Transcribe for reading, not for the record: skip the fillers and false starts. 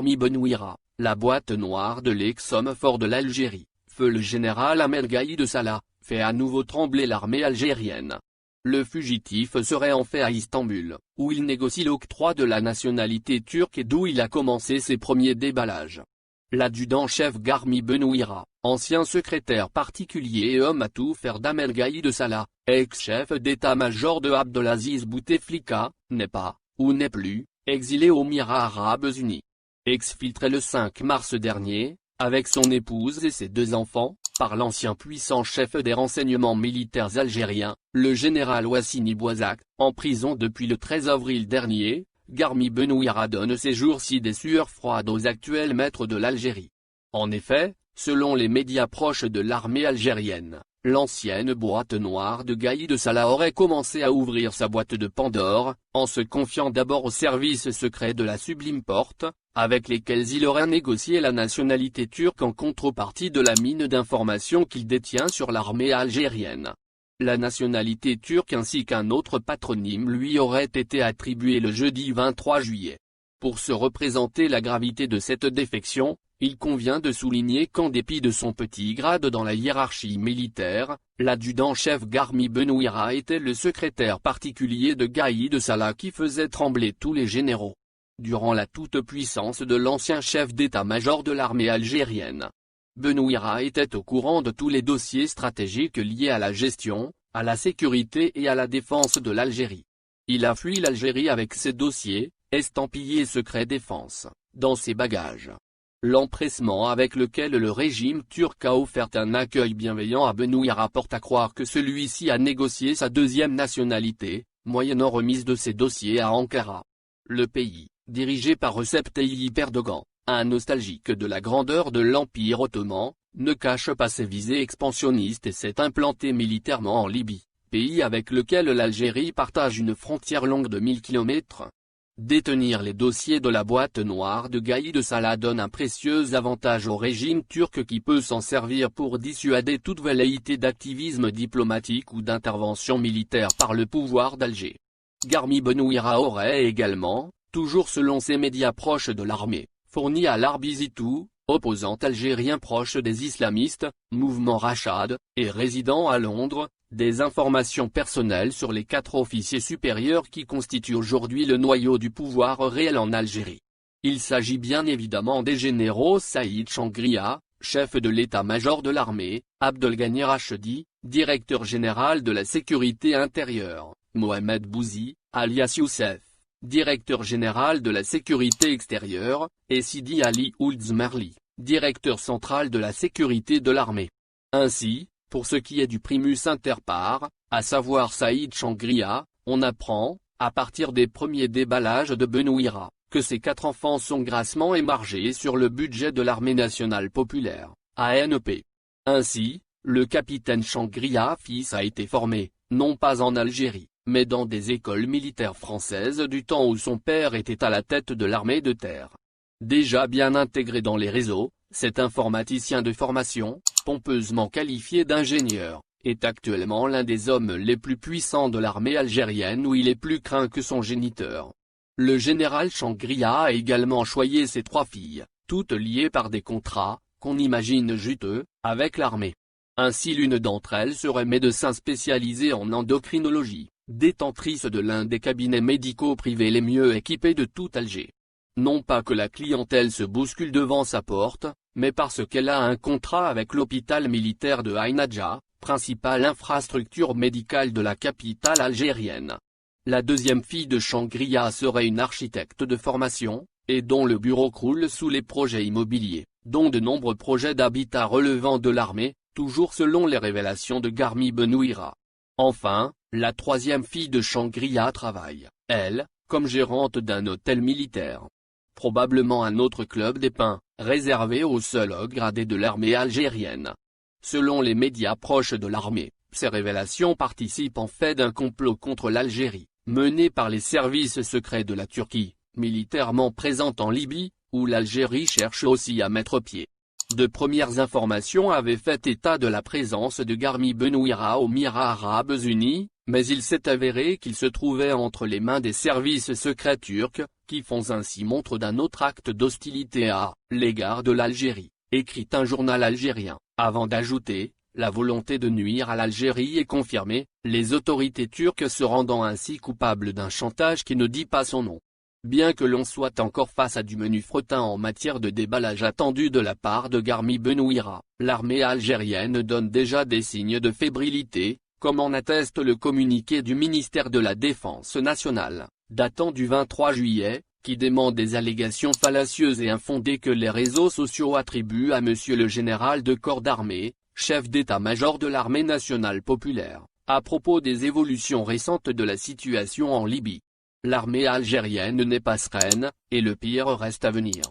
Garmi Benouira, la boîte noire de l'ex-homme fort de l'Algérie, feu le général Ahmed Gaïd Salah, fait à nouveau trembler l'armée algérienne. Le fugitif serait en fait à Istanbul, où il négocie l'octroi de la nationalité turque et d'où il a commencé ses premiers déballages. L'adjudant-chef Garmi Benouira, ancien secrétaire particulier et homme à tout faire d'Ahmed Gaïd Salah, ex-chef d'état-major de Abdelaziz Bouteflika, n'est pas, ou n'est plus, exilé aux Émirats arabes unis. Exfiltré le 5 mars dernier, avec son épouse et ses 2 enfants, par l'ancien puissant chef des renseignements militaires algériens, le général Wassini Bouazak, en prison depuis le 13 avril dernier, Garmi Benouira donne ces jours-ci des sueurs froides aux actuels maîtres de l'Algérie. En effet, selon les médias proches de l'armée algérienne, l'ancienne boîte noire de Gaïd Salah aurait commencé à ouvrir sa boîte de Pandore, en se confiant d'abord aux services secrets de la Sublime Porte, avec lesquels il aurait négocié la nationalité turque en contrepartie de la mine d'informations qu'il détient sur l'armée algérienne. La nationalité turque ainsi qu'un autre patronyme lui aurait été attribué le jeudi 23 juillet. Pour se représenter la gravité de cette défection, il convient de souligner qu'en dépit de son petit grade dans la hiérarchie militaire, l'adjudant-chef Garmi Benouira était le secrétaire particulier de Gaïd Salah qui faisait trembler tous les généraux. Durant la toute-puissance de l'ancien chef d'état-major de l'armée algérienne, Benouira était au courant de tous les dossiers stratégiques liés à la gestion, à la sécurité et à la défense de l'Algérie. Il a fui l'Algérie avec ses dossiers, estampillés secret défense, dans ses bagages. L'empressement avec lequel le régime turc a offert un accueil bienveillant à Benouira porte à croire que celui-ci a négocié sa 2e nationalité, moyennant remise de ses dossiers à Ankara. Le pays, dirigé par Recep Tayyip Erdogan, un nostalgique de la grandeur de l'Empire ottoman, ne cache pas ses visées expansionnistes et s'est implanté militairement en Libye, pays avec lequel l'Algérie partage une frontière longue de 1000 km. Détenir les dossiers de la boîte noire de Gaïd Salah donne un précieux avantage au régime turc qui peut s'en servir pour dissuader toute velléité d'activisme diplomatique ou d'intervention militaire par le pouvoir d'Alger. Garmi Benouira aurait également, toujours selon ses médias proches de l'armée, fourni à l'Arbizitou, opposant algérien proche des islamistes, mouvement Rachad, et résidant à Londres, des informations personnelles sur les 4 officiers supérieurs qui constituent aujourd'hui le noyau du pouvoir réel en Algérie. Il s'agit bien évidemment des généraux Saïd Changria, chef de l'état-major de l'armée, Abdelghani Rachedi, directeur général de la sécurité intérieure, Mohamed Bouzi, alias Youssef, directeur général de la sécurité extérieure, et Sidi Ali Ould Zmerli, directeur central de la sécurité de l'armée. Ainsi, pour ce qui est du primus inter pares, à savoir Saïd Changria, on apprend, à partir des premiers déballages de Benouira, que ses 4 enfants sont grassement émargés sur le budget de l'armée nationale populaire, ANP. Ainsi, le capitaine Changria fils a été formé, non pas en Algérie, mais dans des écoles militaires françaises du temps où son père était à la tête de l'armée de terre. Déjà bien intégré dans les réseaux, cet informaticien de formation, pompeusement qualifié d'ingénieur, est actuellement l'un des hommes les plus puissants de l'armée algérienne où il est plus craint que son géniteur. Le général Changria a également choyé ses 3 filles, toutes liées par des contrats, qu'on imagine juteux, avec l'armée. Ainsi l'une d'entre elles serait médecin spécialisée en endocrinologie, détentrice de l'un des cabinets médicaux privés les mieux équipés de tout Alger. Non pas que la clientèle se bouscule devant sa porte, mais parce qu'elle a un contrat avec l'hôpital militaire de Ain Adja, principale infrastructure médicale de la capitale algérienne. La 2e fille de Changria serait une architecte de formation, et dont le bureau croule sous les projets immobiliers, dont de nombreux projets d'habitat relevant de l'armée, toujours selon les révélations de Garmi Benouira. Enfin, la 3e fille de Changria travaille, elle, comme gérante d'un hôtel militaire. Probablement un autre club des pins, réservé aux seuls hauts gradés de l'armée algérienne. Selon les médias proches de l'armée, ces révélations participent en fait d'un complot contre l'Algérie, mené par les services secrets de la Turquie, militairement présente en Libye, où l'Algérie cherche aussi à mettre pied. De premières informations avaient fait état de la présence de Garmi Benouira aux Émirats arabes unis, mais il s'est avéré qu'il se trouvait entre les mains des services secrets turcs, qui font ainsi montre d'un autre acte d'hostilité à l'égard de l'Algérie, écrit un journal algérien, avant d'ajouter, la volonté de nuire à l'Algérie est confirmée, les autorités turques se rendant ainsi coupables d'un chantage qui ne dit pas son nom. Bien que l'on soit encore face à du menu fretin en matière de déballage attendu de la part de Garmi Benouira, l'armée algérienne donne déjà des signes de fébrilité, comme en atteste le communiqué du ministère de la Défense nationale, datant du 23 juillet, qui dément des allégations fallacieuses et infondées que les réseaux sociaux attribuent à monsieur le général de corps d'armée, chef d'état-major de l'armée nationale populaire, à propos des évolutions récentes de la situation en Libye. L'armée algérienne n'est pas sereine, et le pire reste à venir.